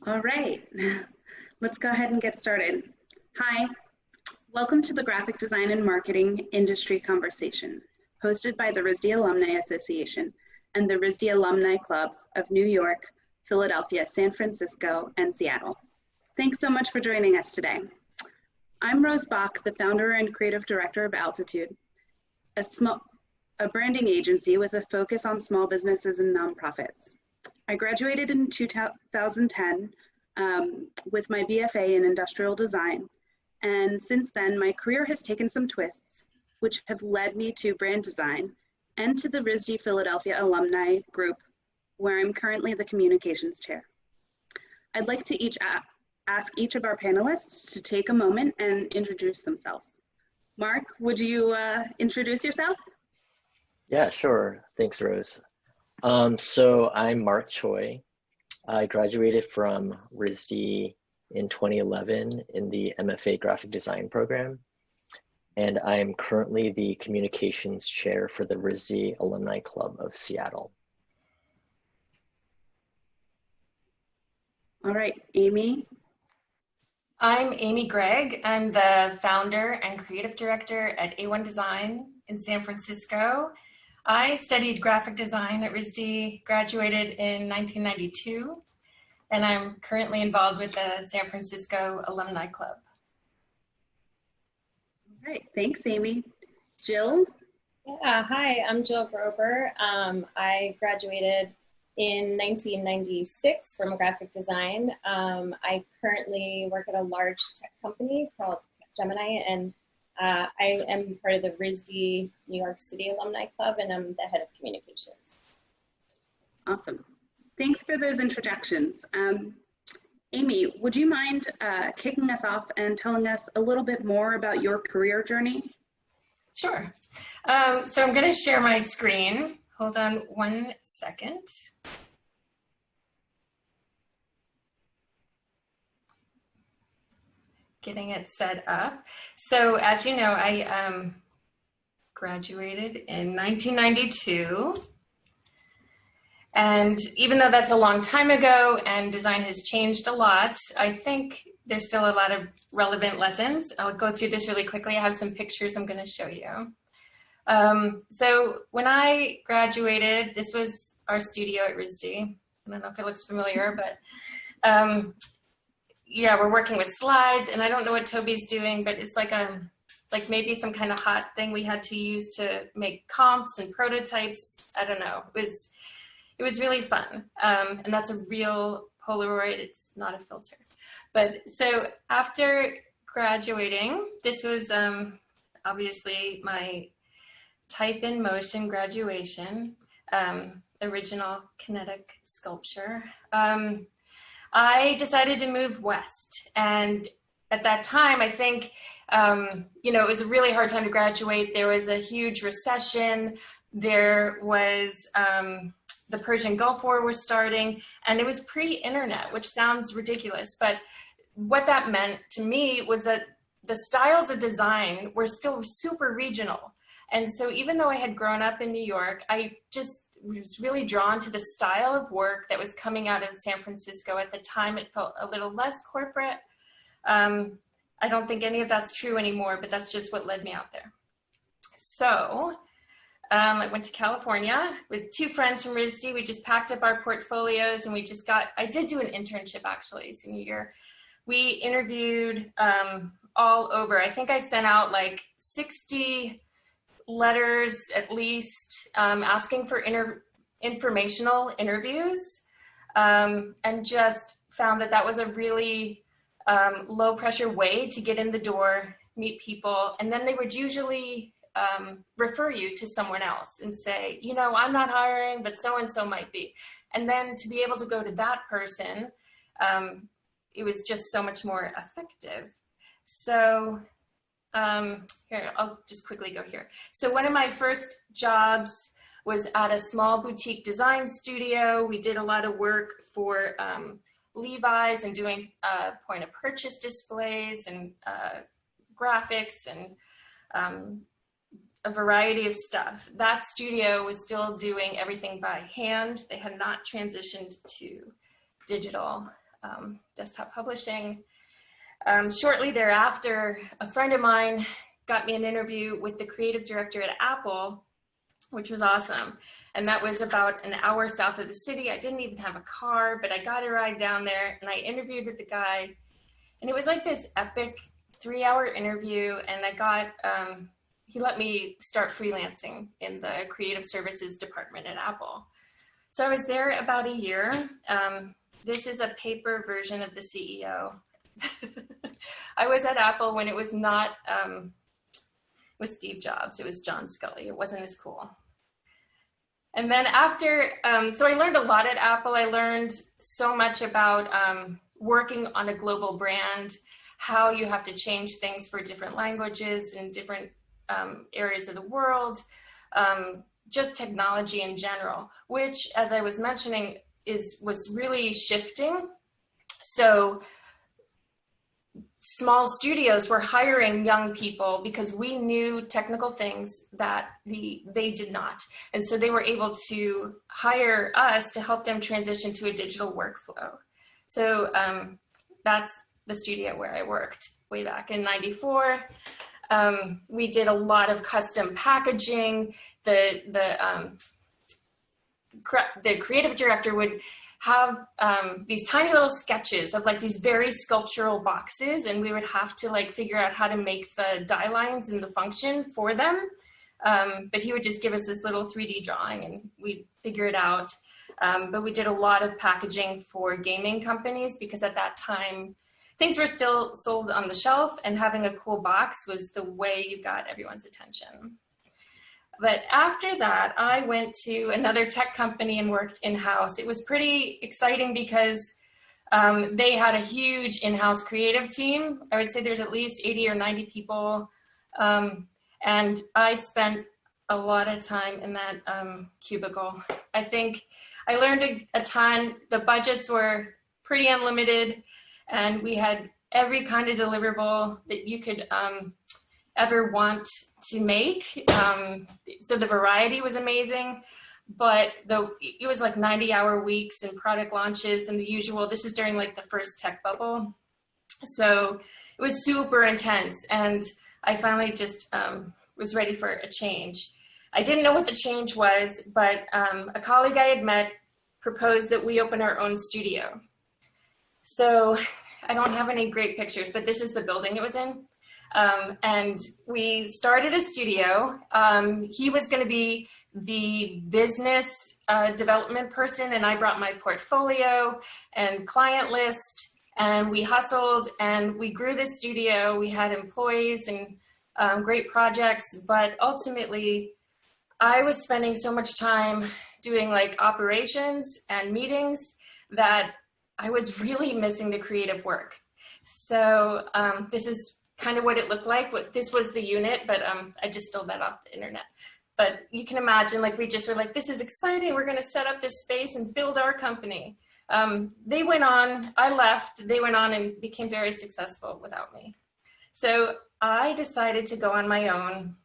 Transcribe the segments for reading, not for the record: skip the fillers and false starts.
All right, let's go ahead and get started. Hi, welcome to the Graphic Design and Marketing Industry Conversation, hosted by the RISD Alumni Association and the RISD Alumni Clubs of New York, Philadelphia, San Francisco, and Seattle. Thanks so much for joining us today. I'm Rose Bock, the founder and creative director of Altitude, a branding agency with a focus on small businesses and nonprofits. I graduated in 2010 with my BFA in industrial design, and since then my career has taken some twists, which have led me to brand design and to the RISD Philadelphia Alumni Group, where I'm currently the communications chair. I'd like to ask each of our panelists to take a moment and introduce themselves. Marc, would you introduce yourself? Yeah, sure. Thanks, Rose. So I'm Marc Choi. I graduated from RISD in 2011 in the MFA graphic design program. And I am currently the communications chair for the RISD Alumni Club of Seattle. All right, Amy. I'm Amy Gregg. I'm the founder and creative director at A1 Design in San Francisco. I studied graphic design at RISD, graduated in 1992, and I'm currently involved with the San Francisco Alumni Club. All right, thanks, Amy. Jill? Yeah, hi, I'm Jill Groeber. I graduated in 1996 from graphic design. I currently work at a large tech company called Gemini, and I am part of the RISD New York City Alumni Club, and I'm the head of communications. Awesome. Thanks for those introductions. Amy, would you mind kicking us off and telling us a little bit more about your career journey? Sure. So I'm going to share my screen. Hold on one second. Getting it set up. So as you know, I graduated in 1992. And even though that's a long time ago and design has changed a lot, I think there's still a lot of relevant lessons. I'll go through this really quickly. I have some pictures I'm going to show you. So when I graduated, this was our studio at RISD. I don't know if it looks familiar, but yeah, we're working with slides, and I don't know what Toby's doing, but it's like maybe some kind of hot thing we had to use to make comps and prototypes. I don't know. It was really fun, and that's a real Polaroid. It's not a filter. But so after graduating, this was obviously my type in motion graduation, original kinetic sculpture. I decided to move west, and at that time, I think, it was a really hard time to graduate. There was a huge recession. There was the Persian Gulf War was starting, and it was pre-internet, which sounds ridiculous, but what that meant to me was that the styles of design were still super regional. And so even though I had grown up in New York, I just was really drawn to the style of work that was coming out of San Francisco. At the time, it felt a little less corporate. I don't think any of that's true anymore, but that's just what led me out there. So I went to California with two friends from RISD. We just packed up our portfolios and I did do an internship actually, senior year. We interviewed all over. I think I sent out like 60 letters at least, asking for informational interviews, and just found that was a really low pressure way to get in the door, meet people, and then they would usually refer you to someone else and say, I'm not hiring, but so-and-so might be. And then to be able to go to that person, it was just so much more effective. So here, I'll just quickly go here. So one of my first jobs was at a small boutique design studio. We did a lot of work for Levi's and doing point of purchase displays and graphics and a variety of stuff. That studio was still doing everything by hand. They had not transitioned to digital. desktop publishing. Shortly thereafter, a friend of mine got me an interview with the creative director at Apple, which was awesome. And that was about an hour south of the city. I didn't even have a car, but I got a ride down there and I interviewed with the guy. And it was like this epic 3-hour interview. And I got, he let me start freelancing in the creative services department at Apple. So I was there about a year. This is a paper version of the CEO. I was at Apple when it was not with Steve Jobs, it was John Scully. It wasn't as cool. And then after, so I learned a lot at Apple. I learned so much about working on a global brand, how you have to change things for different languages in different areas of the world, just technology in general, which, as I was mentioning, was really shifting. So small studios were hiring young people because we knew technical things that they did not. And so they were able to hire us to help them transition to a digital workflow. So that's the studio where I worked way back in '94. We did a lot of custom packaging. The creative director would have these tiny little sketches of like these very sculptural boxes, and we would have to like figure out how to make the die lines and the function for them. But he would just give us this little 3D drawing and we'd figure it out. But we did a lot of packaging for gaming companies because at that time, things were still sold on the shelf and having a cool box was the way you got everyone's attention. But after that, I went to another tech company and worked in-house. It was pretty exciting because they had a huge in-house creative team. I would say there's at least 80 or 90 people. And I spent a lot of time in that cubicle. I think I learned a ton. The budgets were pretty unlimited and we had every kind of deliverable that you could ever want to make. So the variety was amazing, but it was like 90-hour weeks and product launches and the usual. This is during like the first tech bubble. So it was super intense and I finally just was ready for a change. I didn't know what the change was, but a colleague I had met proposed that we open our own studio. So I don't have any great pictures, but this is the building it was in. And we started a studio. He was going to be the business development person, and I brought my portfolio and client list, and we hustled and we grew the studio. We had employees and great projects, but ultimately I was spending so much time doing like operations and meetings that I was really missing the creative work. So this is kind of what it looked like. This was the unit, but I just stole that off the internet. But you can imagine, like, we just were like, this is exciting. We're going to set up this space and build our company. They went on, I left, they went on and became very successful without me. So I decided to go on my own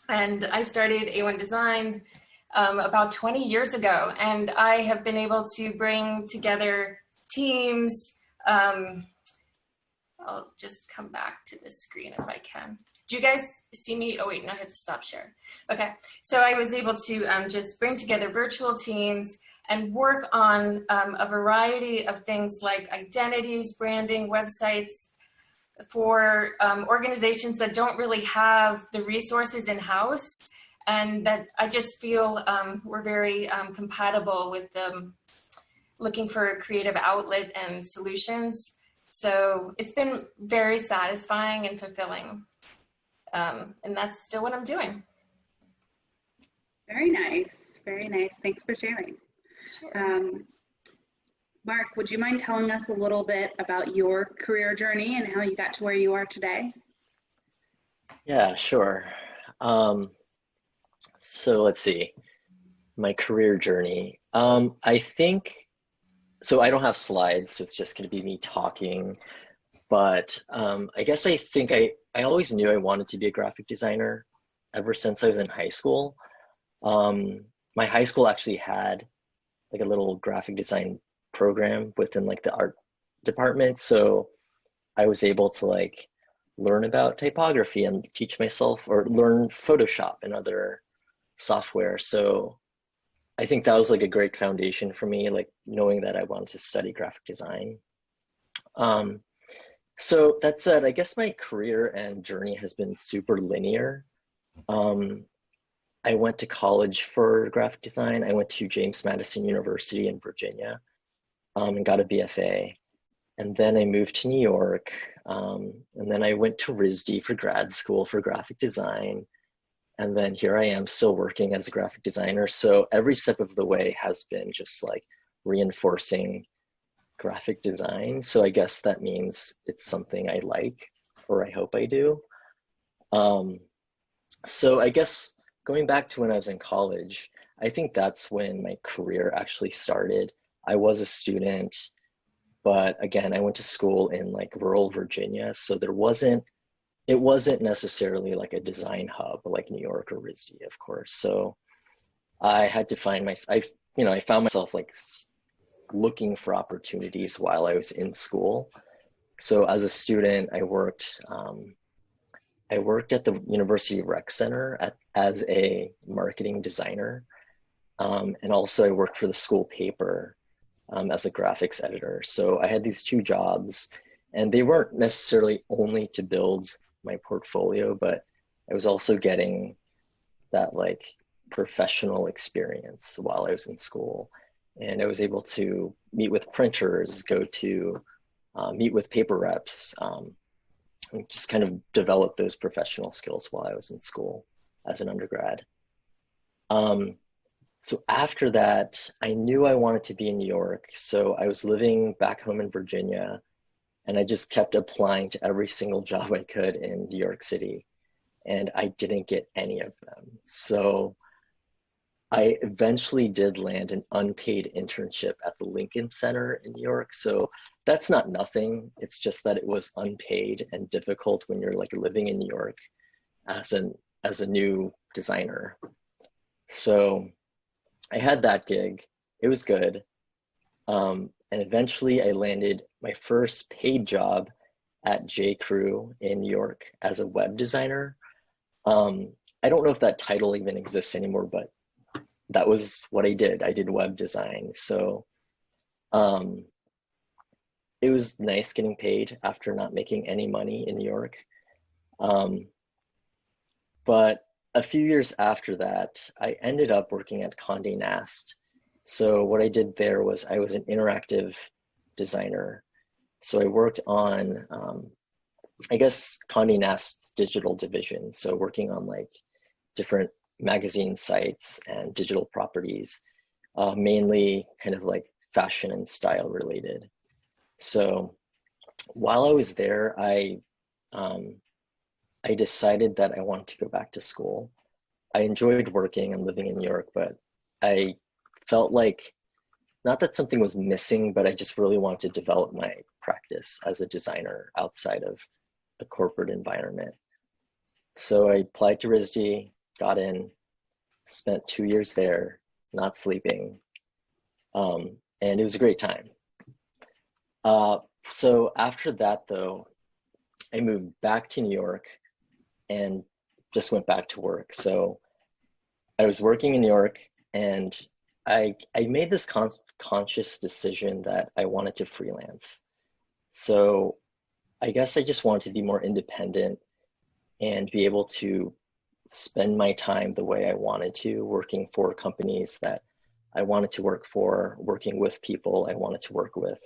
and I started A1 Design about 20 years ago. And I have been able to bring together teams. I'll just come back to this screen if I can. Do you guys see me? Oh wait, no, I have to stop share. Okay, so I was able to just bring together virtual teams and work on a variety of things like identities, branding, websites for organizations that don't really have the resources in-house, and that I just feel we're very compatible with looking for a creative outlet and solutions. So it's been very satisfying and fulfilling. And that's still what I'm doing. Very nice. Very nice. Thanks for sharing. Sure. Mark, would you mind telling us a little bit about your career journey and how you got to where you are today? Yeah, sure. So let's see, my career journey. I think, so I don't have slides, so it's just going to be me talking, but I guess I think I always knew I wanted to be a graphic designer ever since I was in high school. My high school actually had like a little graphic design program within like the art department. So I was able to like learn about typography and teach myself, or learn Photoshop and other software. So I think that was like a great foundation for me, like knowing that I wanted to study graphic design. So that said, I guess my career and journey has been super linear. I went to college for graphic design. I went to James Madison University in Virginia, and got a BFA. And then I moved to New York. And then I went to RISD for grad school for graphic design. And then here I am still working as a graphic designer. So every step of the way has been just like reinforcing graphic design. So I guess that means it's something I like, or I hope I do. So I guess going back to when I was in college, I think that's when my career actually started. I was a student, but again, I went to school in like rural Virginia. So it wasn't necessarily like a design hub like New York or RISD, of course. So I had to find I found myself like looking for opportunities while I was in school. So as a student, I worked at the University Rec Center as a marketing designer. And also I worked for the school paper as a graphics editor. So I had these two jobs, and they weren't necessarily only to build my portfolio, but I was also getting that like professional experience while I was in school. And I was able to meet with printers, go to meet with paper reps, and just kind of develop those professional skills while I was in school as an undergrad. So after that, I knew I wanted to be in New York. So I was living back home in Virginia, and I just kept applying to every single job I could in New York City, and I didn't get any of them. So I eventually did land an unpaid internship at the Lincoln Center in New York. So that's not nothing. It's just that it was unpaid and difficult when you're like living in New York as a new designer. So I had that gig. It was good. And eventually I landed my first paid job at J. Crew in New York as a web designer. I don't know if that title even exists anymore, but that was what I did. I did web design. So it was nice getting paid after not making any money in New York. But a few years after that, I ended up working at Condé Nast. So what I did there was I was an interactive designer. So I worked on, I guess, Condé Nast's digital division. So working on like different magazine sites and digital properties, mainly kind of like fashion and style related. So while I was there, I decided that I wanted to go back to school. I enjoyed working and living in New York, but I felt like, not that something was missing, but I just really wanted to develop my practice as a designer outside of a corporate environment. So I applied to RISD, got in, spent 2 years there, not sleeping, and it was a great time. So after that, though, I moved back to New York and just went back to work. So I was working in New York, and I made this conscious decision that I wanted to freelance. So I guess I just wanted to be more independent and be able to spend my time the way I wanted to, working for companies that I wanted to work for, working with people I wanted to work with.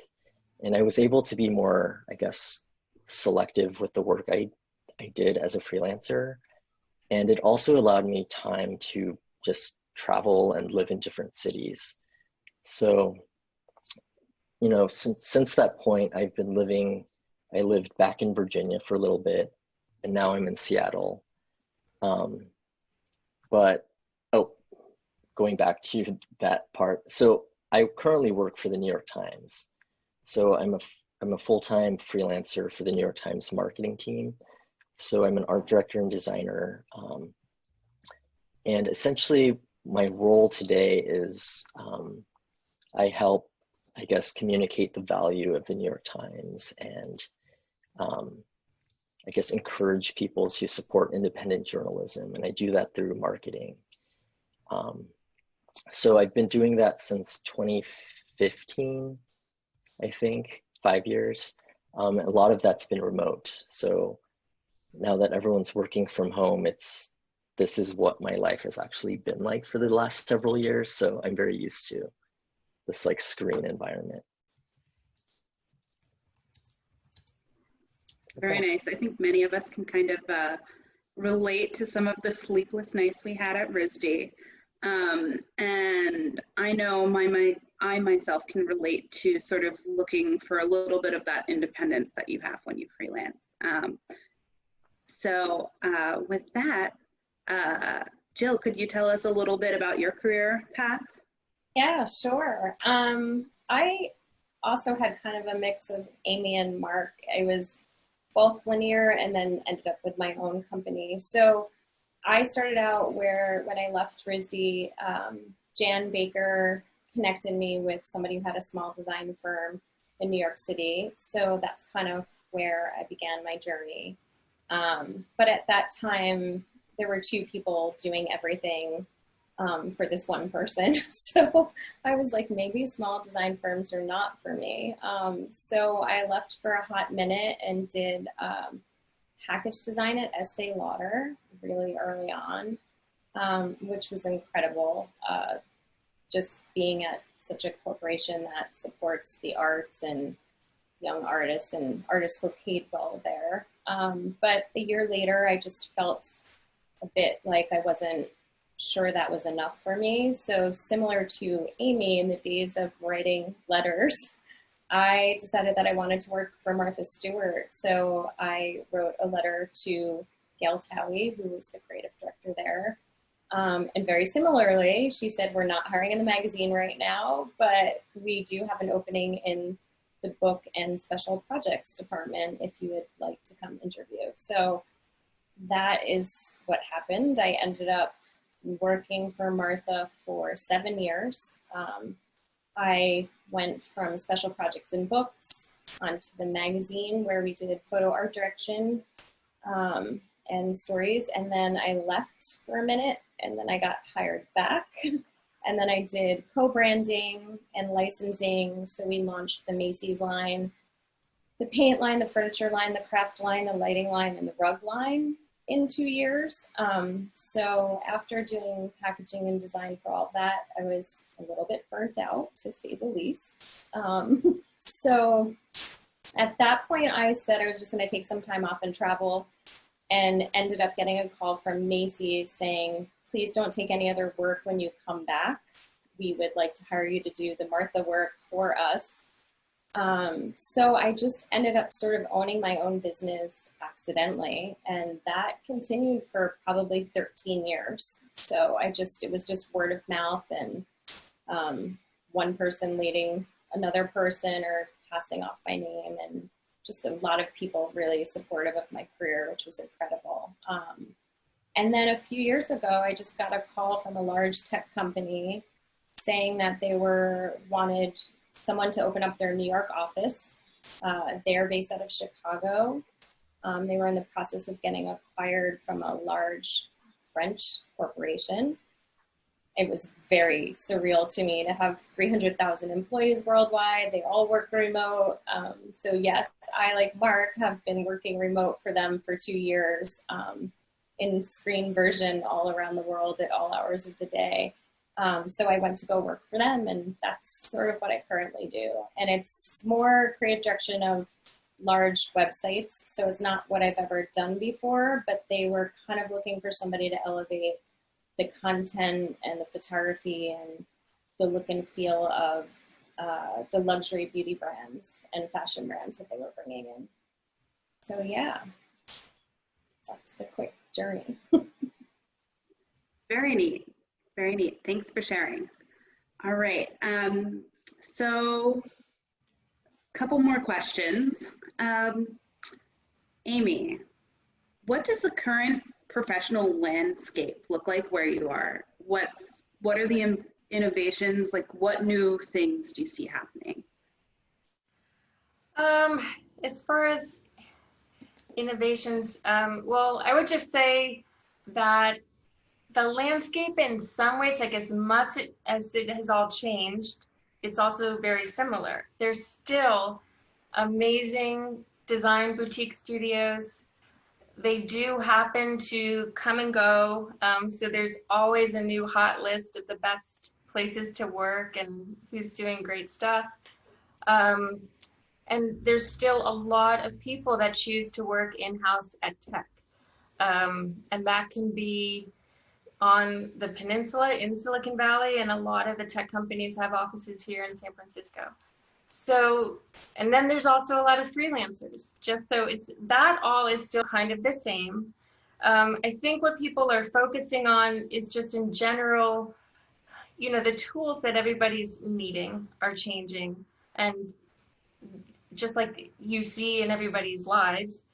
And I was able to be more, I guess, selective with the work I did as a freelancer. And it also allowed me time to just travel and live in different cities. So, you know, since that point, I lived back in Virginia for a little bit, and now I'm in Seattle. Going back to that part. So I currently work for the New York Times. So I'm a full-time freelancer for the New York Times marketing team. So I'm an art director and designer. And essentially my role today is I help I guess, communicate the value of the New York Times and I guess encourage people to support independent journalism. And I do that through marketing. So I've been doing that since 2015, I think, 5 years. A lot of that's been remote. So now that everyone's working from home, this is what my life has actually been like for the last several years. So I'm very used to this like screen environment. Very nice. I think many of us can kind of relate to some of the sleepless nights we had at RISD. And I know I myself can relate to sort of looking for a little bit of that independence that you have when you freelance. So with that, Jill, could you tell us a little bit about your career path? Yeah, sure. I also had kind of a mix of Amy and Mark. I was both linear and then ended up with my own company. So I started out when I left RISD, Jan Baker connected me with somebody who had a small design firm in New York City. So that's kind of where I began my journey. But at that time, there were 2 people doing everything for this one person. So I was like, maybe small design firms are not for me. So I left for a hot minute and did package design at Estee Lauder really early on, which was incredible. Just being at such a corporation that supports the arts and young artists, and artists were paid well there. But a year later, I just felt a bit like I wasn't sure that was enough for me. So similar to Amy in the days of writing letters, I decided that I wanted to work for Martha Stewart. So I wrote a letter to Gail Towie, who was the creative director there. And very similarly, she said, we're not hiring in the magazine right now, but we do have an opening in the book and special projects department if you would like to come interview. So that is what happened. I ended up working for Martha for 7 years. I went from special projects and books onto the magazine where we did photo art direction and stories. And then I left for a minute and then I got hired back. And then I did co-branding and licensing. So we launched the Macy's line, the paint line, the furniture line, the craft line, the lighting line, and the rug line in 2 years. So after doing packaging and design for all that, I was a little bit burnt out, to say the least. So at that point, I said I was just going to take some time off and travel, and ended up getting a call from Macy's saying, please don't take any other work when you come back. We would like to hire you to do the Martha work for us. So I just ended up sort of owning my own business accidentally, and that continued for probably 13 years. So it was just word of mouth and one person leading another person or passing off my name, and just a lot of people really supportive of my career, which was incredible. And then a few years ago, I just got a call from a large tech company saying that they wanted someone to open up their New York office. They're based out of Chicago. They were in the process of getting acquired from a large French corporation. It was very surreal to me to have 300,000 employees worldwide. They all work remote. So yes, I, like Mark, have been working remote for them for 2 years in screen version all around the world at all hours of the day. So I went to go work for them, and that's sort of what I currently do. And it's more creative direction of large websites. So it's not what I've ever done before, but they were kind of looking for somebody to elevate the content and the photography and the look and feel of the luxury beauty brands and fashion brands that they were bringing in. So yeah, that's the quick journey. Very neat. Very neat. Thanks for sharing. All right. So a couple more questions. Amy, what does the current professional landscape look like where you are? What are the innovations? Like, what new things do you see happening? As far as innovations, well, I would just say that the landscape in some ways, like as much as it has all changed, it's also very similar. There's still amazing design boutique studios. They do happen to come and go. So there's always a new hot list of the best places to work and who's doing great stuff. And there's still a lot of people that choose to work in-house at tech. And that can be on the peninsula in Silicon Valley, and a lot of the tech companies have offices here in San Francisco. So, and then there's also a lot of freelancers, just so it's, that all is still kind of the same. I think what people are focusing on is just in general, you know, the tools that everybody's needing are changing. And just like you see in everybody's lives,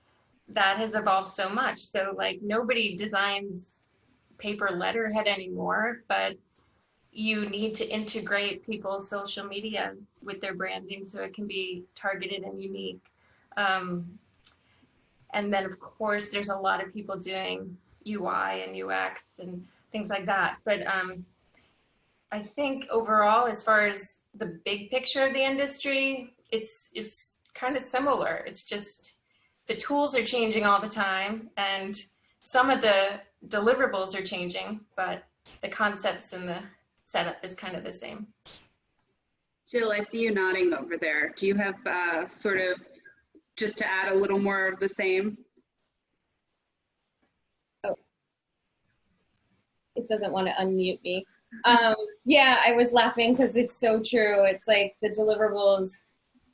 that has evolved so much. So like nobody designs paper letterhead anymore, but you need to integrate people's social media with their branding so it can be targeted and unique. And then of course, there's a lot of people doing UI and UX and things like that. But I think overall, as far as the big picture of the industry, it's kind of similar. It's just the tools are changing all the time, and some of the deliverables are changing, but the concepts and the setup is kind of the same. Jill, I see you nodding over there. Do you have sort of just to add a little more of the same? Oh, it doesn't want to unmute me. Yeah, I was laughing because it's so true. It's like the deliverables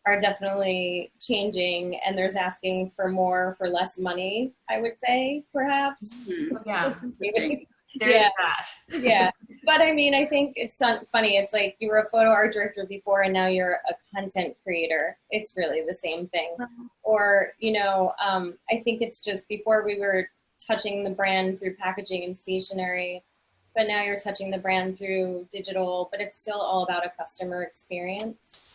are definitely changing, and there's asking for more for less money, I would say, perhaps. Mm-hmm. Yeah, there yeah. is that. Yeah, but I mean, I think it's funny. It's like you were a photo art director before, and now you're a content creator. It's really the same thing. Or, you know, I think it's just before we were touching the brand through packaging and stationery, but now you're touching the brand through digital, but it's still all about a customer experience.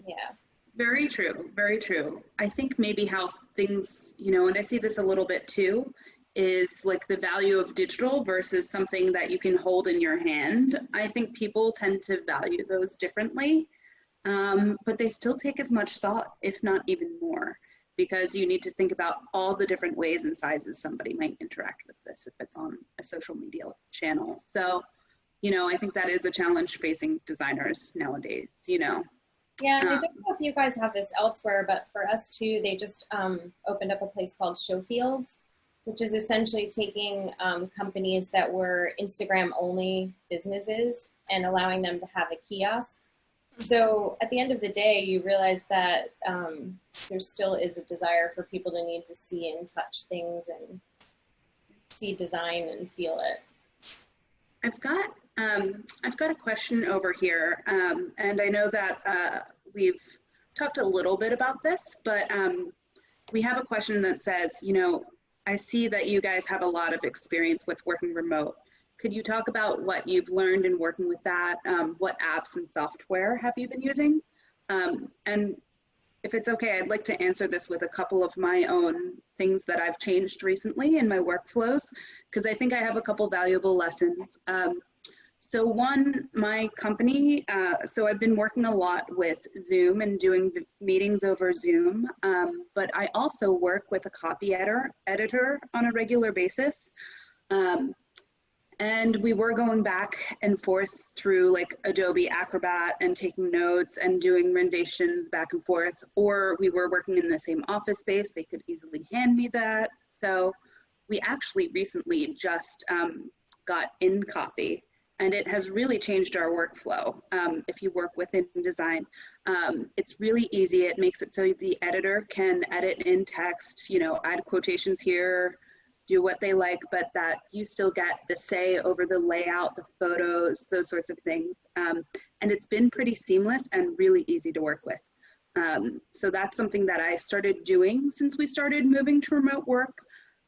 Yeah. Very true, very true. I think maybe how things, you know, and I see this a little bit too, is like the value of digital versus something that you can hold in your hand. I think people tend to value those differently, but they still take as much thought, if not even more, because you need to think about all the different ways and sizes somebody might interact with this if it's on a social media channel. So, you know, I think that is a challenge facing designers nowadays, you know. Yeah, and I don't know if you guys have this elsewhere, but for us too, they just opened up a place called Showfields, which is essentially taking companies that were Instagram-only businesses and allowing them to have a kiosk. So at the end of the day, you realize that there still is a desire for people to need to see and touch things and see design and feel it. I've got a question over here, and I know that we've talked a little bit about this, but we have a question that says, you know, I see that you guys have a lot of experience with working remote. Could you talk about what you've learned in working with that? What apps and software have you been using? And if it's okay, I'd like to answer this with a couple of my own things that I've changed recently in my workflows, because I think I have a couple valuable lessons. So one, my company, so I've been working a lot with Zoom and doing meetings over Zoom, but I also work with a copy editor on a regular basis. And we were going back and forth through like Adobe Acrobat and taking notes and doing renditions back and forth, or we were working in the same office space. They could easily hand me that. So we actually recently just got InCopy, and it has really changed our workflow. If you work with InDesign, it's really easy. It makes it so the editor can edit in text, you know, add quotations here, do what they like, but that you still get the say over the layout, the photos, those sorts of things. And it's been pretty seamless and really easy to work with. So that's something that I started doing since we started moving to remote work.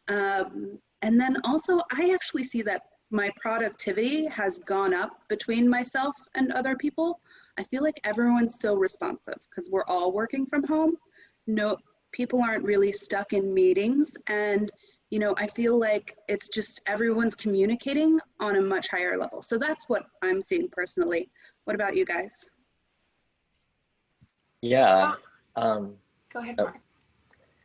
And then also, I actually see that my productivity has gone up between myself and other people. I feel like everyone's so responsive because we're all working from home. no, people aren't really stuck in meetings, and you know, I feel like it's just everyone's communicating on a much higher level. So that's what I'm seeing personally. What about you guys? Yeah. Go ahead, Mark.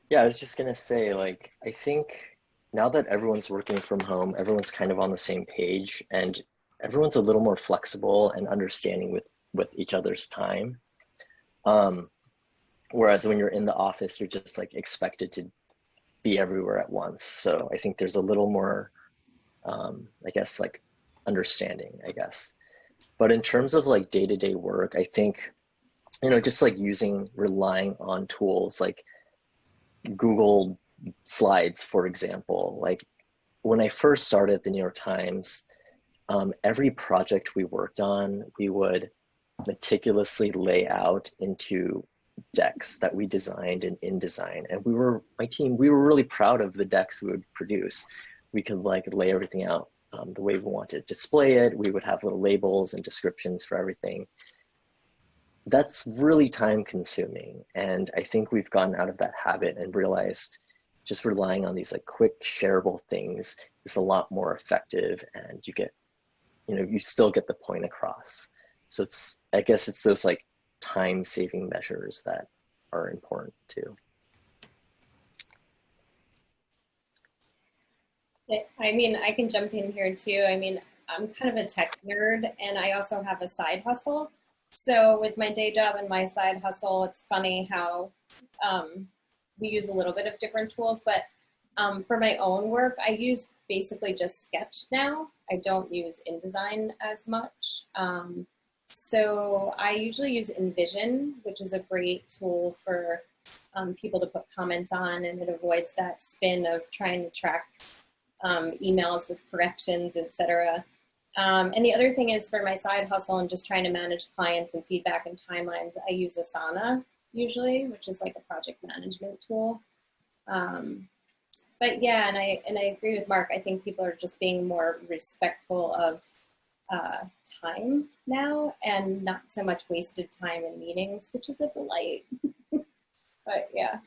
Yeah, I was just gonna say, like, I think now that everyone's working from home, everyone's kind of on the same page, and everyone's a little more flexible and understanding with each other's time. Whereas when you're in the office, you're just like expected to be everywhere at once. So I think there's a little more, I guess, like understanding, I guess. But in terms of like day-to-day work, I think, you know, just like relying on tools like Google Slides, for example. Like when I first started at the New York Times, every project we worked on, we would meticulously lay out into decks that we designed in InDesign. And my team, we were really proud of the decks we would produce. We could like lay everything out the way we wanted to display it. We would have little labels and descriptions for everything. That's really time consuming. And I think we've gotten out of that habit and realized just relying on these like quick shareable things is a lot more effective, and you still get the point across. So I guess it's those like time-saving measures that are important too. I mean, I can jump in here too. I mean, I'm kind of a tech nerd, and I also have a side hustle. So with my day job and my side hustle, it's funny how we use a little bit of different tools, but for my own work, I use basically just Sketch now. I don't use InDesign as much. So I usually use InVision, which is a great tool for people to put comments on, and it avoids that spin of trying to track emails with corrections, etc. And the other thing is for my side hustle and just trying to manage clients and feedback and timelines, I use Asana usually, which is like a project management tool. But yeah, and I agree with Mark. I think people are just being more respectful of time now, and not so much wasted time in meetings, which is a delight. But yeah.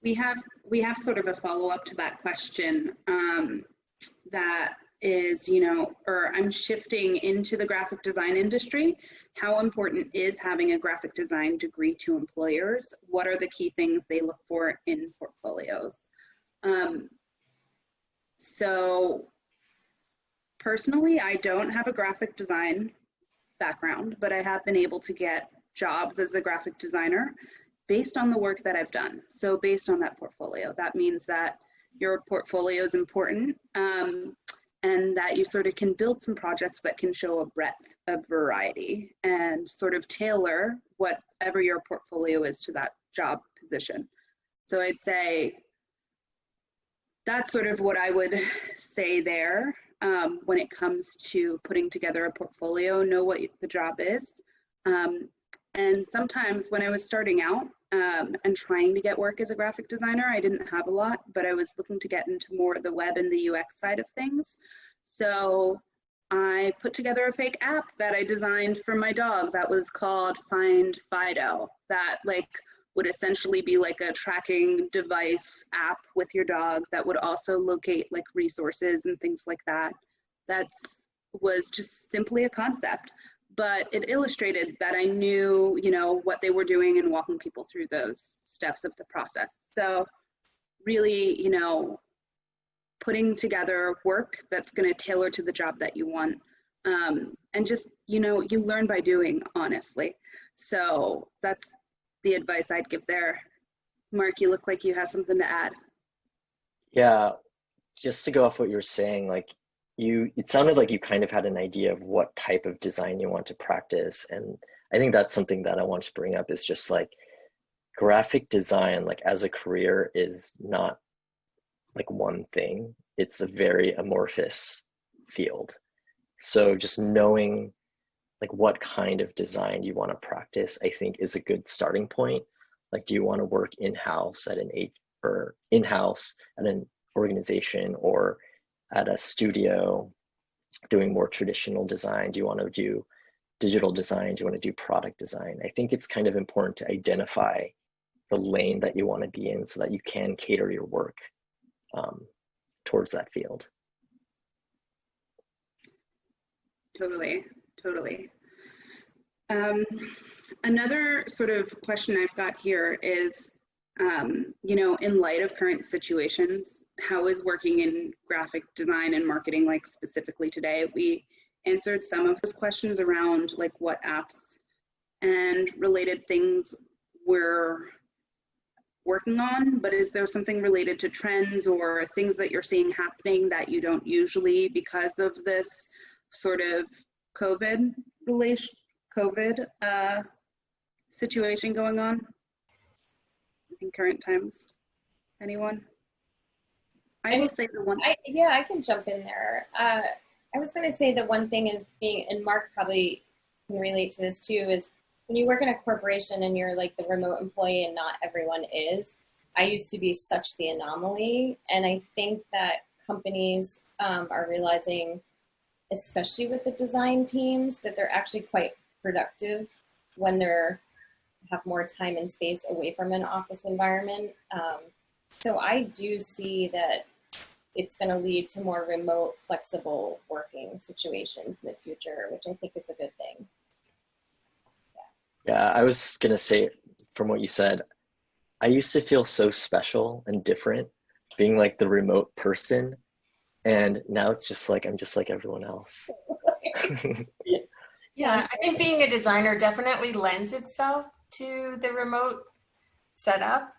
We have sort of a follow-up to that question that is, or I'm shifting into the graphic design industry. How important is having a graphic design degree to employers? What are the key things they look for in portfolios? So personally, I don't have a graphic design background, but I have been able to get jobs as a graphic designer based on the work that I've done. So based on that portfolio, that means that your portfolio is important, and that you sort of can build some projects that can show a breadth of variety and sort of tailor whatever your portfolio is to that job position. So I'd say that's sort of what I would say there when it comes to putting together a portfolio. Know what the job is. And sometimes when I was starting out and trying to get work as a graphic designer, I didn't have a lot, but I was looking to get into more of the web and the UX side of things. So I put together a fake app that I designed for my dog that was called Find Fido, that would essentially be like a tracking device app with your dog that would also locate resources and things like that. That was just simply a concept, but it illustrated that I knew, what they were doing and walking people through those steps of the process. So really, putting together work that's going to tailor to the job that you want. And just, you learn by doing, honestly. So that's the advice I'd give there. Mark, you look like you have something to add. Yeah, just to go off what you were saying, it sounded like you kind of had an idea of what type of design you want to practice. And I think that's something that I want to bring up, is just graphic design, as a career, is not one thing. It's a very amorphous field. So just knowing what kind of design you want to practice, I think, is a good starting point. Do you want to work in-house at in-house at an organization, or at a studio doing more traditional design? Do you want to do digital design? Do you want to do product design? I think it's kind of important to identify the lane that you want to be in so that you can cater your work towards that field. Totally, totally. Another sort of question I've got here is, you know, in light of current situations, how is working in graphic design and marketing like specifically today? We answered some of those questions around like what apps and related things we're working on, but is there something related to trends or things that you're seeing happening that you don't usually because of this sort of COVID situation going on in current times? Anyone? I will say the one. Yeah, I can jump in there. I was going to say the one thing is being, and Mark probably can relate to this too, is when you work in a corporation and you're like the remote employee and not everyone is. I used to be such the anomaly, and I think that companies are realizing, especially with the design teams, that they're actually quite productive when they're have more time and space away from an office environment. So I do see that it's going to lead to more remote, flexible working situations in the future, which I think is a good thing. Yeah, I was going to say, from what you said, I used to feel so special and different being like the remote person. And now it's just like, I'm just like everyone else. Yeah, I think being a designer definitely lends itself to the remote setup.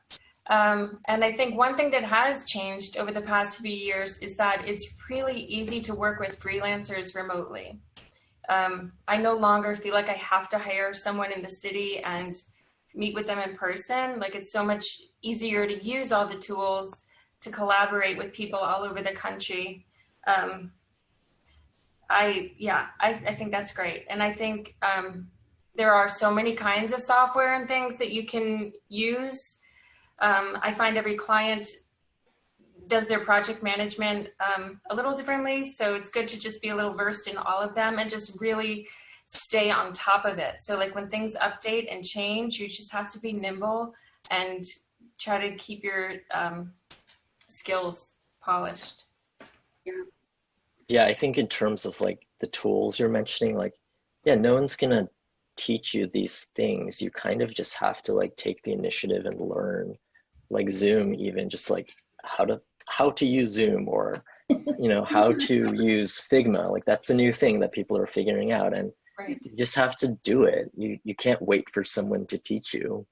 And I think one thing that has changed over the past few years is that it's really easy to work with freelancers remotely. I no longer feel like I have to hire someone in the city and meet with them in person. Like, it's so much easier to use all the tools to collaborate with people all over the country. I think that's great. And I think there are so many kinds of software and things that you can use. I find every client does their project management a little differently. So it's good to just be a little versed in all of them and just really stay on top of it. So like when things update and change, you just have to be nimble and try to keep your skills polished. Yeah, I think in terms of like the tools you're mentioning, like, yeah, no one's gonna teach you these things. You kind of just have to like take the initiative and learn, like Zoom, even just like how to use Zoom, or you know, how to use Figma. Like, that's a new thing that people are figuring out, and Right. you just have to do it. You can't wait for someone to teach you.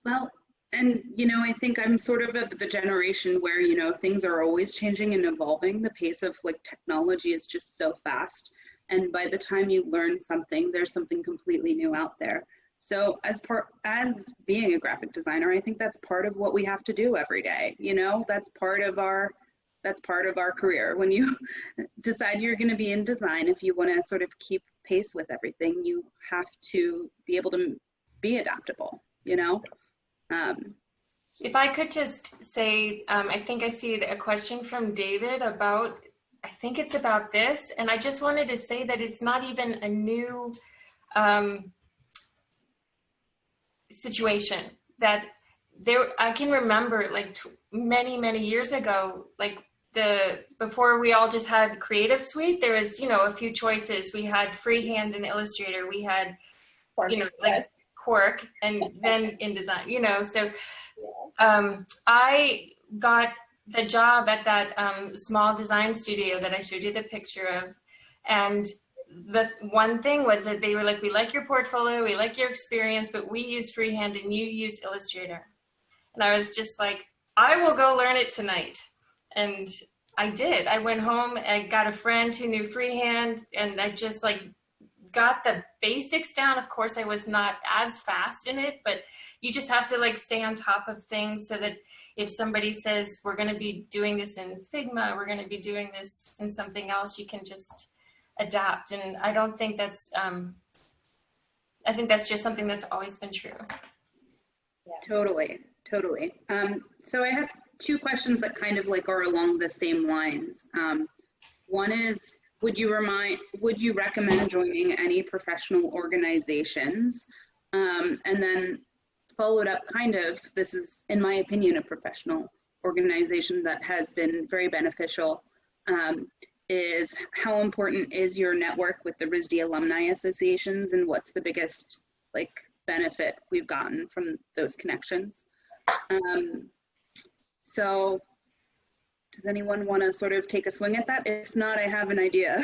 Well, and you know, I think I'm sort of the generation where, you know, things are always changing and evolving. The pace of like technology is just so fast, and by the time you learn something, there's something completely new out there. So as being a graphic designer, I think that's part of what we have to do every day. You know, that's part of our career. When you decide you're going to be in design, if you want to sort of keep pace with everything, you have to be able to be adaptable, you know? If I could just say, I think I see a question from David about, I think it's about this, and I just wanted to say that it's not even a new situation. That there, I can remember like many years ago, like before we all just had Creative Suite, there was, you know, a few choices. We had Freehand and Illustrator. We had, Quark, you know, like yes. Quark, and then InDesign, you know. So I got the job at that small design studio that I showed you the picture of. And the one thing was that they were like, we like your portfolio, we like your experience, but we use Freehand and you use Illustrator. And I was just like, I will go learn it tonight. And I did. I went home and got a friend who knew Freehand, and I just like got the basics down. Of course, I was not as fast in it, but you just have to like stay on top of things so that if somebody says, we're going to be doing this in Figma, we're going to be doing this in something else, you can just adapt. And I don't think that's, I think that's just something that's always been true. Yeah. Totally. So I have two questions that kind of like are along the same lines. One is, would you recommend joining any professional organizations? And then followed up this is, in my opinion, a professional organization that has been very beneficial, is how important is your network with the RISD alumni associations, and what's the biggest benefit we've gotten from those connections. So does anyone want to sort of take a swing at that? If not, I have an idea.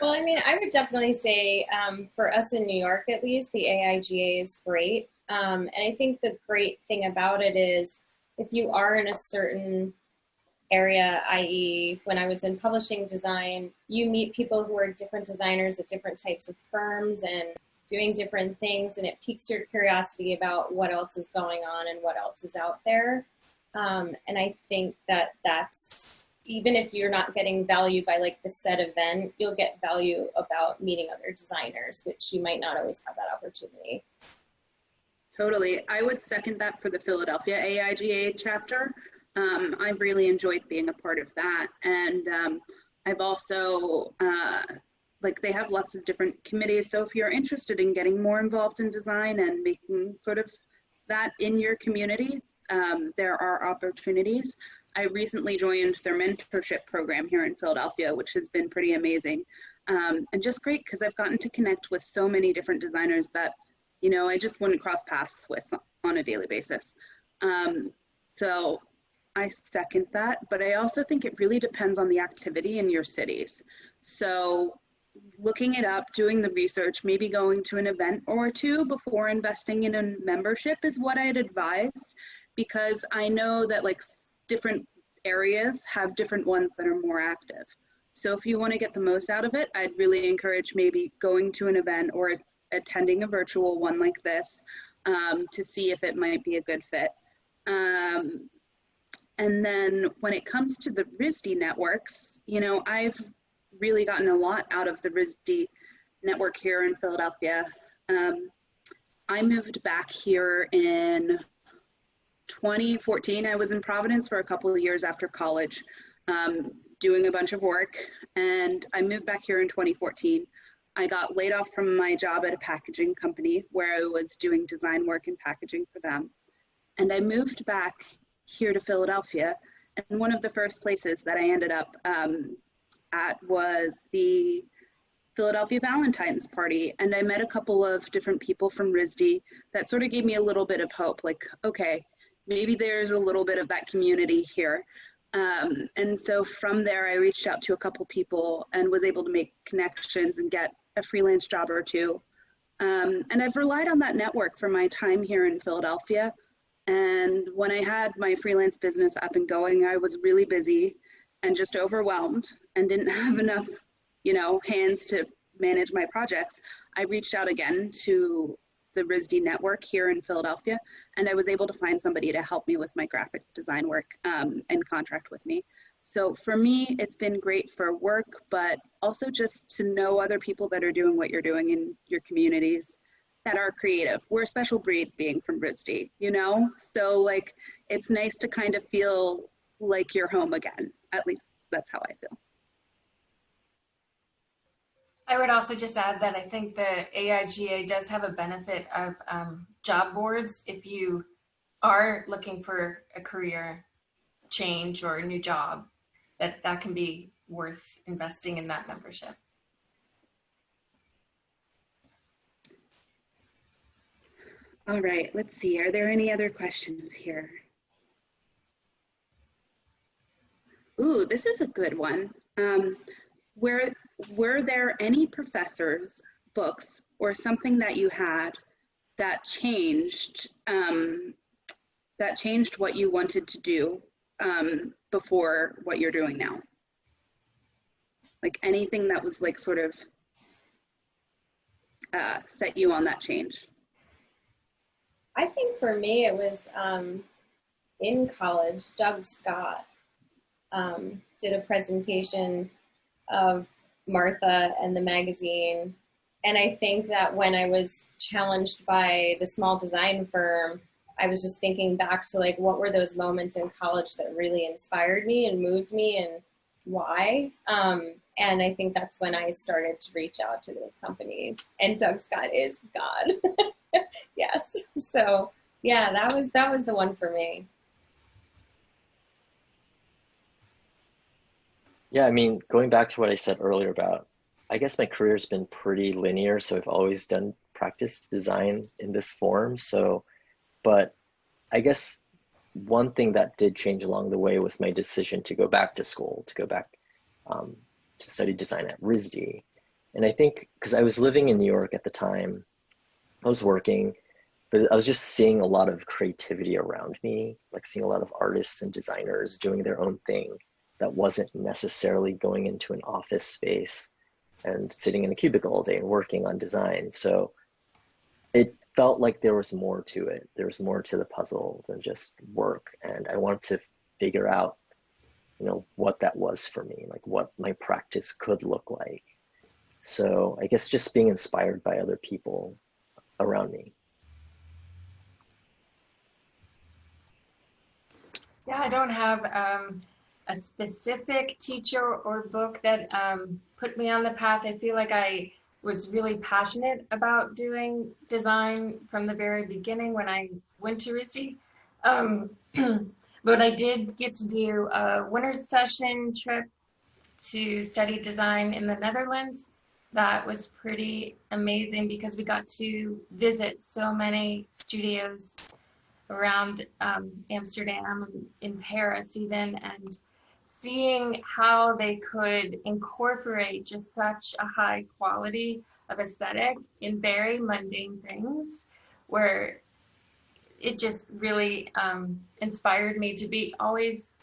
Well, I mean, I would definitely say for us in New York, at least, the AIGA is great. And I think the great thing about it is if you are in a certain area, i.e. when I was in publishing design, you meet people who are different designers at different types of firms and doing different things, and it piques your curiosity about what else is going on and what else is out there. And I think that that's, even if you're not getting value by the set event, you'll get value about meeting other designers, which you might not always have that opportunity. Totally. I would second that for the Philadelphia AIGA chapter. I've really enjoyed being a part of that. And I've also, they have lots of different committees. So if you're interested in getting more involved in design and making sort of that in your community, there are opportunities. I recently joined their mentorship program here in Philadelphia, which has been pretty amazing. And just great because I've gotten to connect with so many different designers that, I just wouldn't cross paths with on a daily basis. So I second that, but I also think it really depends on the activity in your cities. So looking it up, doing the research, maybe going to an event or two before investing in a membership is what I'd advise, because I know that different areas have different ones that are more active. So if you want to get the most out of it, I'd really encourage maybe going to an event or attending a virtual one like this to see if it might be a good fit. And then when it comes to the RISD networks, I've really gotten a lot out of the RISD network here in Philadelphia. I moved back here in 2014. I was in Providence for a couple of years after college, doing a bunch of work, and I moved back here in 2014. I got laid off from my job at a packaging company where I was doing design work and packaging for them. And I moved back here to Philadelphia, and one of the first places that I ended up at was the Philadelphia Valentine's Party, and I met a couple of different people from RISD that sort of gave me a little bit of hope, okay, maybe there's a little bit of that community here. And so from there, I reached out to a couple people and was able to make connections and get a freelance job or two. And I've relied on that network for my time here in Philadelphia. And when I had my freelance business up and going, I was really busy and just overwhelmed and didn't have enough, hands to manage my projects. I reached out again to the RISD network here in Philadelphia, and I was able to find somebody to help me with my graphic design work and contract with me. So for me, it's been great for work, but also just to know other people that are doing what you're doing in your communities that are creative. We're a special breed being from RISD, So it's nice to kind of feel like you're home again. At least that's how I feel. I would also just add that I think the AIGA does have a benefit of job boards. If you are looking for a career change or a new job, that can be worth investing in that membership. All right, let's see. Are there any other questions here? Ooh, this is a good one. Were there any professors, books, or something that you had that changed what you wanted to do before what you're doing now? Anything that was sort of set you on that change? I think for me, it was in college, Doug Scott did a presentation of Martha and the magazine. And I think that when I was challenged by the small design firm, I was just thinking back to what were those moments in college that really inspired me and moved me and why. And I think that's when I started to reach out to those companies. And Doug Scott is God. Yes. So Yeah, that was the one for me. Yeah, I mean, going back to what I said earlier about, I guess my career's been pretty linear, so I've always done practice design in this form. So, but I guess one thing that did change along the way was my decision to go back to school, to go back um, to study design at RISD. And I think because I was living in New York at the time, I was working, but I was just seeing a lot of creativity around me, like seeing a lot of artists and designers doing their own thing that wasn't necessarily going into an office space and sitting in a cubicle all day and working on design. So it felt like there was more to it. There was more to the puzzle than just work. And I wanted to figure out, you know, what that was for me, like what my practice could look like. So I guess just being inspired by other people around me. Yeah, I don't have a specific teacher or book that put me on the path. I feel like I was really passionate about doing design from the very beginning when I went to RISD. But I did get to do a winter session trip to study design in the Netherlands. That was pretty amazing because we got to visit so many studios around Amsterdam and in Paris even, and seeing how they could incorporate just such a high quality of aesthetic in very mundane things, where it just really inspired me to be always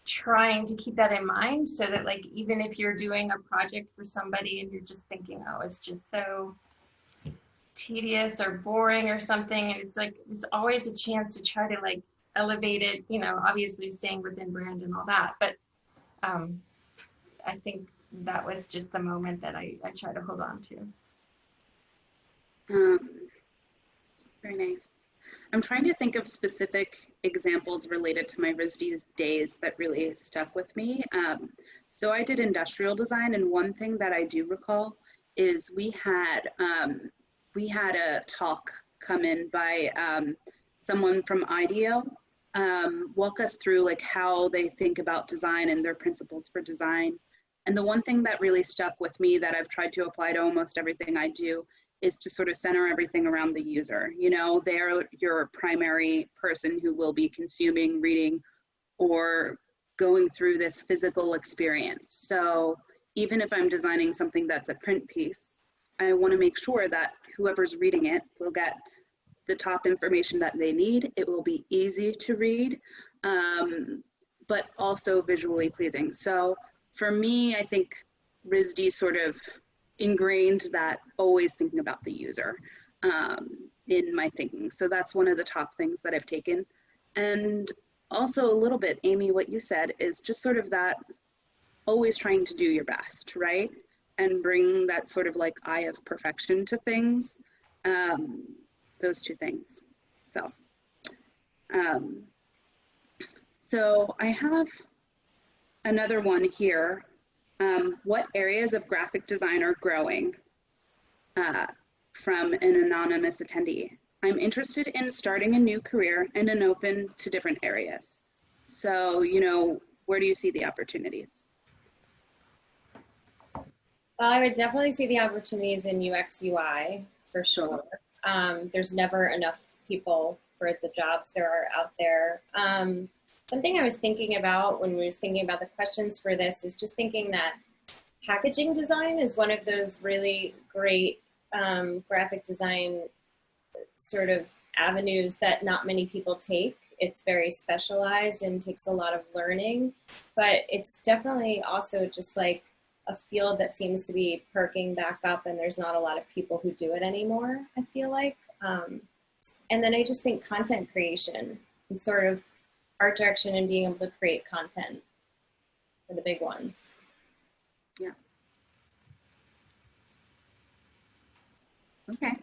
trying to keep that in mind, so that like even if you're doing a project for somebody and you're just thinking, oh, it's just so tedious or boring or something, and it's like it's always a chance to try to like elevate it, you know, obviously staying within brand and all that, but I think that was just the moment that I try to hold on to. Very nice. I'm trying to think of specific examples related to my RISD days that really stuck with me. So I did industrial design, and one thing that I do recall is we had a talk come in by someone from IDEO, walk us through like how they think about design and their principles for design. And the one thing that really stuck with me that I've tried to apply to almost everything I do is to sort of center everything around the user. You know, they're your primary person who will be consuming, reading, or going through this physical experience. So even if I'm designing something that's a print piece, I want to make sure that whoever's reading it will get the top information that they need. It will be easy to read, but also visually pleasing. So for me, I think RISD sort of ingrained that always thinking about the user in my thinking. So that's one of the top things that I've taken. And also a little bit, Amy, what you said is just sort of that always trying to do your best, right? And bring that sort of like eye of perfection to things. Those two things. So I have another one here. What areas of graphic design are growing? From an anonymous attendee. I'm interested in starting a new career and am open to different areas. So, you know, where do you see the opportunities? Well, I would definitely see the opportunities in UX UI for sure. There's never enough people for the jobs there are out there. Something I was thinking about when we were thinking about the questions for this is just thinking that packaging design is one of those really great graphic design sort of avenues that not many people take. It's very specialized and takes a lot of learning, but it's definitely also just like a field that seems to be perking back up, and there's not a lot of people who do it anymore, I feel like. And then I just think content creation and sort of art direction and being able to create content are the big ones. Yeah. Okay.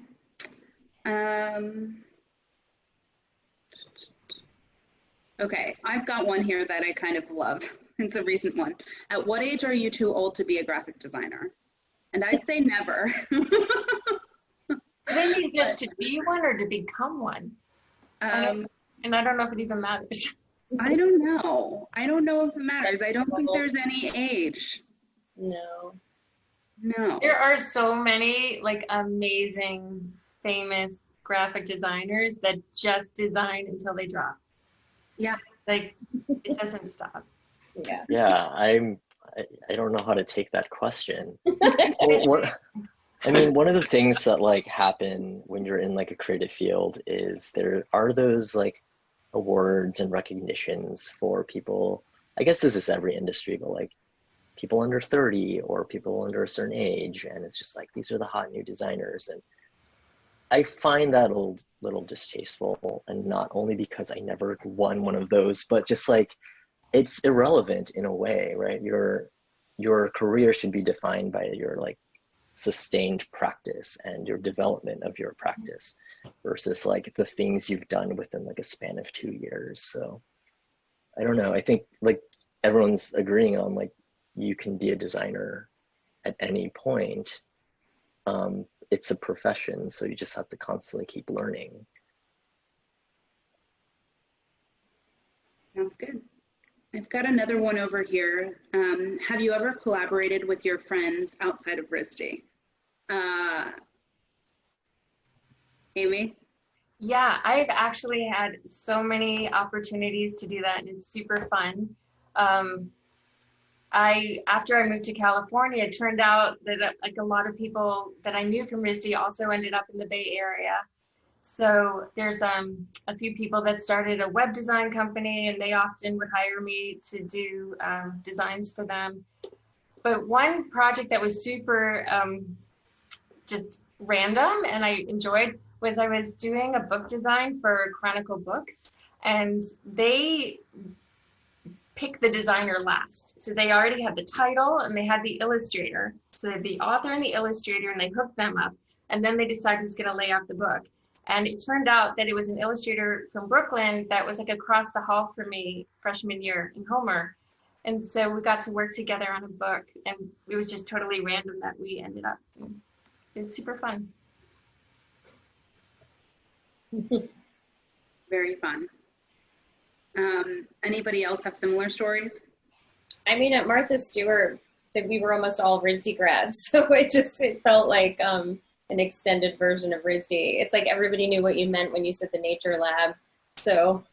Okay, I've got one here that I kind of love. It's a recent one. At what age are you too old to be a graphic designer? And I'd say never. They need just to be one or to become one? And I don't know if it even matters. I don't know. I don't know if it matters. I don't think there's any age. No. No. There are so many like amazing, famous graphic designers that just design until they drop. Yeah. Like it doesn't stop. Yeah. Yeah, I don't know how to take that question. Well, I mean, one of the things that like happen when you're in like a creative field is there are those like awards and recognitions for people. I guess this is every industry, but like people under 30 or people under a certain age, and it's just like these are the hot new designers. And I find that a little distasteful, and not only because I never won one of those, but just like it's irrelevant in a way, right? Your career should be defined by your like sustained practice and your development of your practice versus like the things you've done within like a span of 2 years. So I don't know. I think like everyone's agreeing on like you can be a designer at any point. It's a profession, so you just have to constantly keep learning. Sounds good. I've got another one over here. Have you ever collaborated with your friends outside of RISD? Amy? Yeah, I've actually had so many opportunities to do that, and it's super fun. After I moved to California, it turned out that like a lot of people that I knew from RISD also ended up in the Bay Area. So there's a few people that started a web design company, and they often would hire me to do designs for them. But one project that was super just random and I enjoyed was I was doing a book design for Chronicle Books, and they pick the designer last. So they already had the title and they had the illustrator. So they had the author and the illustrator, and they hooked them up. And then they decided who's going to lay out the book. And it turned out that it was an illustrator from Brooklyn that was like across the hall from me freshman year in Homer. And so we got to work together on a book, and it was just totally random that we ended up. It was super fun. Very fun. Anybody else have similar stories? I mean, at Martha Stewart, that we were almost all RISD grads, so it felt like an extended version of RISD. It's like everybody knew what you meant when you said the nature lab. So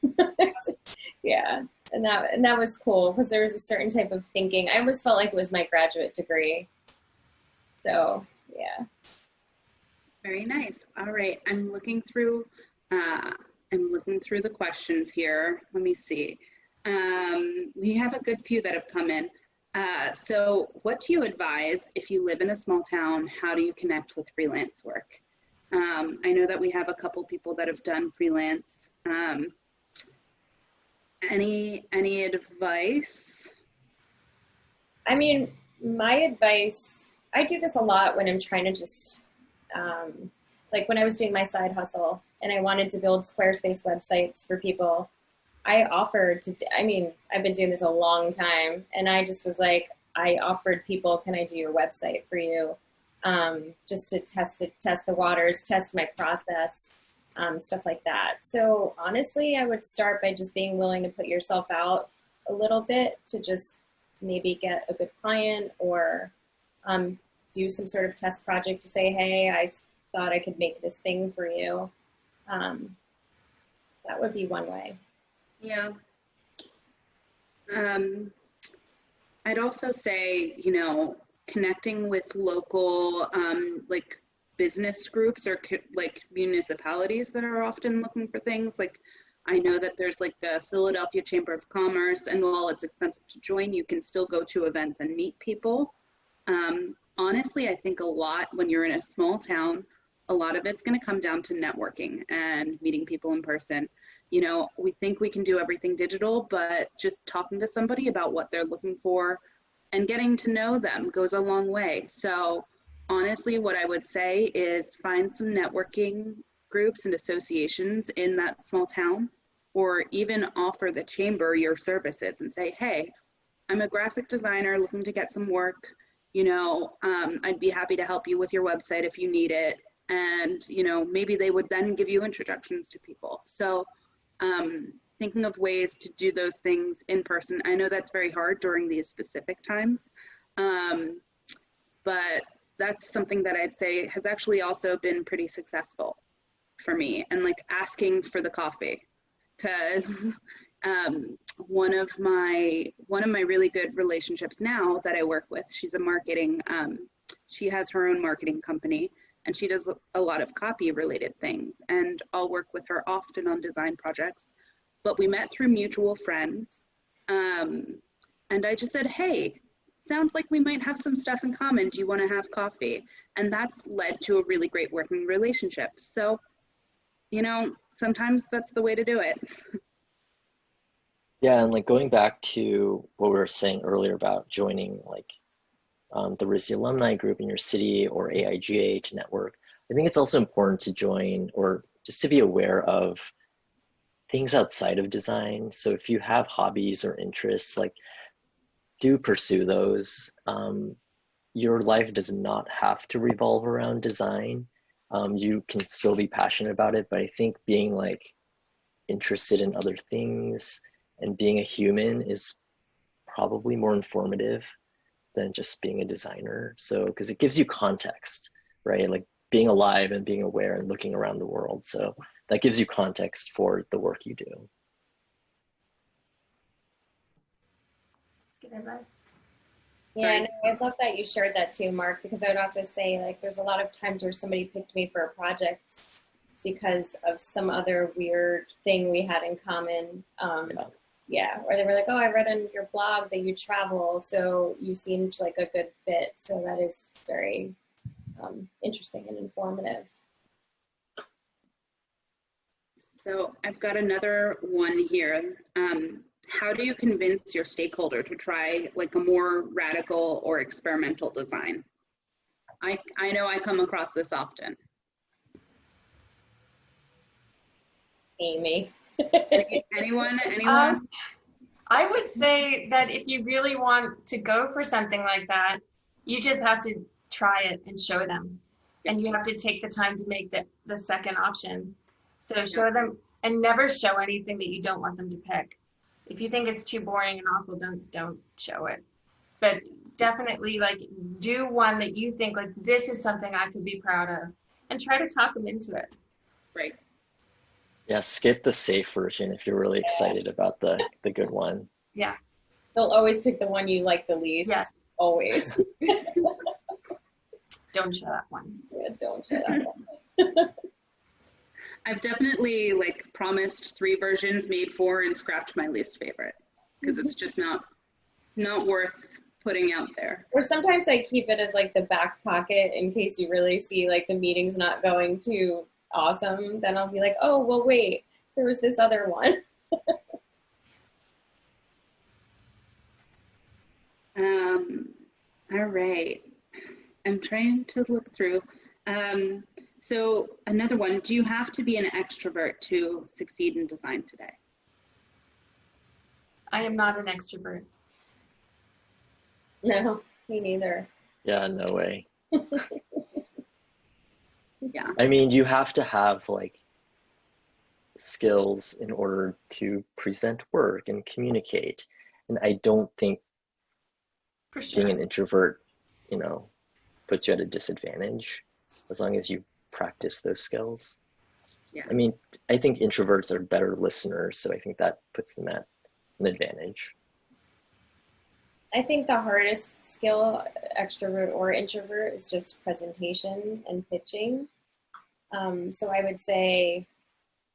yeah, and that was cool because there was a certain type of thinking. I almost felt like it was my graduate degree. So yeah. Very nice. All right, I'm looking through the questions here. Let me see. We have a good few that have come in. So what do you advise if you live in a small town? How do you connect with freelance work? I know that we have a couple people that have done freelance. Any advice? I mean, my advice, I do this a lot when I'm trying to just, like when I was doing my side hustle and I wanted to build Squarespace websites for people, I offered to, I mean, I've been doing this a long time, and I just was like, I offered people, can I do your website for you? Just to test the waters, test my process, stuff like that. So honestly, I would start by just being willing to put yourself out a little bit to just maybe get a good client, or do some sort of test project to say, hey, I thought I could make this thing for you. That would be one way. Yeah. I'd also say, you know, connecting with local like business groups or like municipalities that are often looking for things. Like I know that there's like the Philadelphia Chamber of Commerce, and while it's expensive to join, you can still go to events and meet people. Honestly, I think a lot when you're in a small town, a lot of it's going to come down to networking and meeting people in person. You know, we think we can do everything digital, but just talking to somebody about what they're looking for and getting to know them goes a long way. So honestly, what I would say is find some networking groups and associations in that small town, or even offer the chamber your services and say, hey, I'm a graphic designer looking to get some work. You know, I'd be happy to help you with your website if you need it. And, you know, maybe they would then give you introductions to people. So thinking of ways to do those things in person. I know that's very hard during these specific times, but that's something that I'd say has actually also been pretty successful for me, and like asking for the coffee, because one of my really good relationships now that I work with, she's a marketing, she has her own marketing company, and she does a lot of copy related things, and I'll work with her often on design projects. But we met through mutual friends, and I just said, hey, sounds like we might have some stuff in common. Do you want to have coffee? And that's led to a really great working relationship. So, you know, sometimes that's the way to do it. Yeah, and like going back to what we were saying earlier about joining like the RISD alumni group in your city or AIGA to network, I think it's also important to join or just to be aware of things outside of design. So if you have hobbies or interests, like do pursue those. Your life does not have to revolve around design. You can still be passionate about it, but I think being like interested in other things and being a human is probably more informative than just being a designer. So, because it gives you context, right? Like being alive and being aware and looking around the world. So that gives you context for the work you do. That's good advice. Yeah, and I love that you shared that too, Mark, because I would also say like there's a lot of times where somebody picked me for a project because of some other weird thing we had in common. Yeah, or they were like, oh, I read on your blog that you travel, so you seemed like a good fit. So that is very interesting and informative. So I've got another one here. How do you convince your stakeholder to try like a more radical or experimental design? I know I come across this often. Amy. Anyone? I would say that if you really want to go for something like that, you just have to try it and show them. And you have to take the time to make the second option. So show them, and never show anything that you don't want them to pick. If you think it's too boring and awful, don't show it. But definitely like do one that you think like this is something I could be proud of, and try to talk them into it. Right. Yeah, skip the safe version if you're really excited about the good one. Yeah. They'll always pick the one you like the least. Yeah. Always. Don't show that one. Yeah, don't show that one. I've definitely like promised 3 versions, made 4, and scrapped my least favorite because it's just not worth putting out there. Or sometimes I keep it as like the back pocket in case you really see like the meeting's not going too awesome. Then I'll be like, oh, well, wait, there was this other one. All right. I'm trying to look through. So another one, do you have to be an extrovert to succeed in design today? I am not an extrovert. No, me neither. Yeah, no way. Yeah. I mean, you have to have like skills in order to present work and communicate. And I don't think For sure. being an introvert, you know, puts you at a disadvantage as long as you practice those skills. Yeah. I mean, I think introverts are better listeners, so I think that puts them at an advantage. I think the hardest skill, extrovert or introvert, is just presentation and pitching. So I would say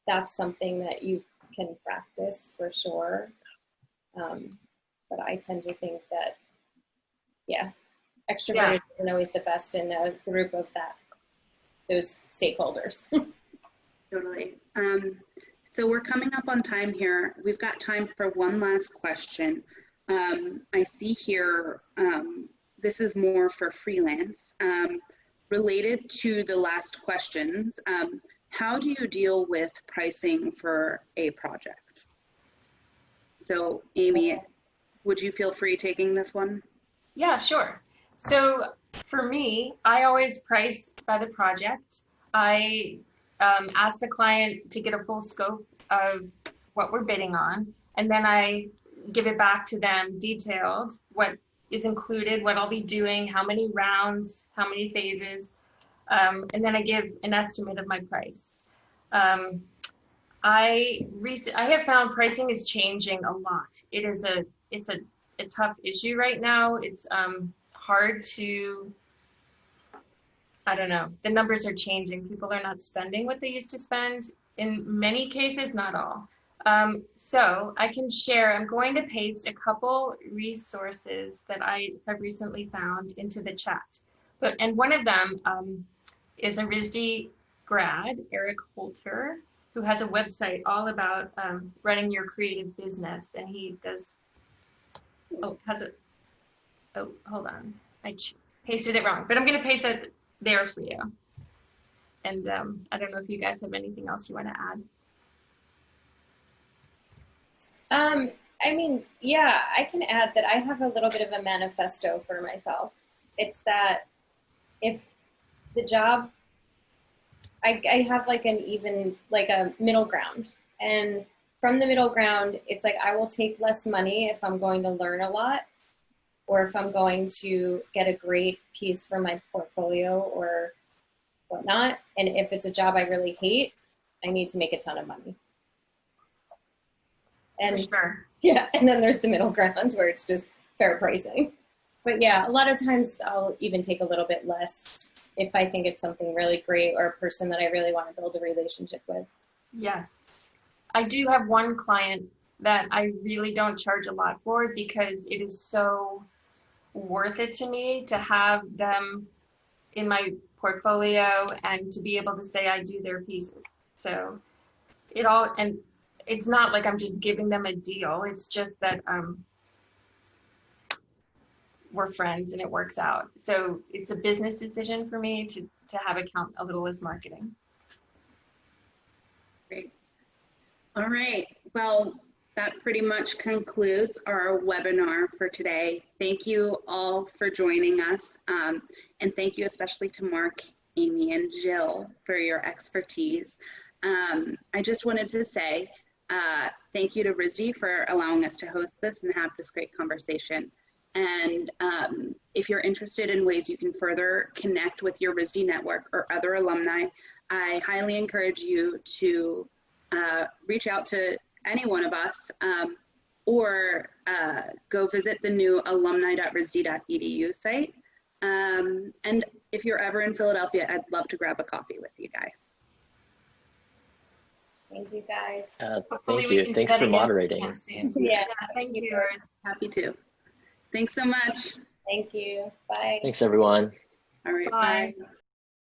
that's something that you can practice for sure. But I tend to think that, yeah, extroverted isn't always the best in a group of those stakeholders. Totally. So we're coming up on time here. We've got time for one last question. I see here, this is more for freelance. Related to the last questions, how do you deal with pricing for a project? So Amy, would you feel free taking this one? Yeah, sure. So for me, I always price by the project. I ask the client to get a full scope of what we're bidding on, and then I give it back to them detailed, what is included, what I'll be doing, how many rounds, how many phases, and then I give an estimate of my price. I have found pricing is changing a lot. It's a tough issue right now. It's hard to, I don't know, the numbers are changing. People are not spending what they used to spend in many cases, not all. So I can share, I'm going to paste a couple resources that I have recently found into the chat. And one of them is a RISD grad, Eric Holter, who has a website all about running your creative business. And he does, hold on. I pasted it wrong, but I'm going to paste it there for you. And I don't know if you guys have anything else you want to add. I mean, yeah, I can add that I have a little bit of a manifesto for myself. It's that if the job, I have like a middle ground. And from the middle ground, it's like I will take less money if I'm going to learn a lot, or if I'm going to get a great piece for my portfolio or whatnot. And if it's a job I really hate, I need to make a ton of money. And for sure. Yeah, and then there's the middle ground where it's just fair pricing. But yeah, a lot of times I'll even take a little bit less if I think it's something really great or a person that I really want to build a relationship with. Yes. I do have one client that I really don't charge a lot for because it is so worth it to me to have them in my portfolio and to be able to say I do their pieces. So and it's not like I'm just giving them a deal. It's just that we're friends and it works out. So it's a business decision for me to have it count a little as marketing. Great. All right. Well, that pretty much concludes our webinar for today. Thank you all for joining us. And thank you especially to Mark, Amy, and Jill for your expertise. I just wanted to say thank you to RISD for allowing us to host this and have this great conversation. And if you're interested in ways you can further connect with your RISD network or other alumni, I highly encourage you to reach out to any one of us or go visit the new alumni.risd.edu site. And if you're ever in Philadelphia, I'd love to grab a coffee with you guys. Thank you, guys. Thank you. Thanks for moderating. Yeah, thank you. Happy to. Thanks so much. Thank you. Bye. Thanks, everyone. All right. Bye. Bye.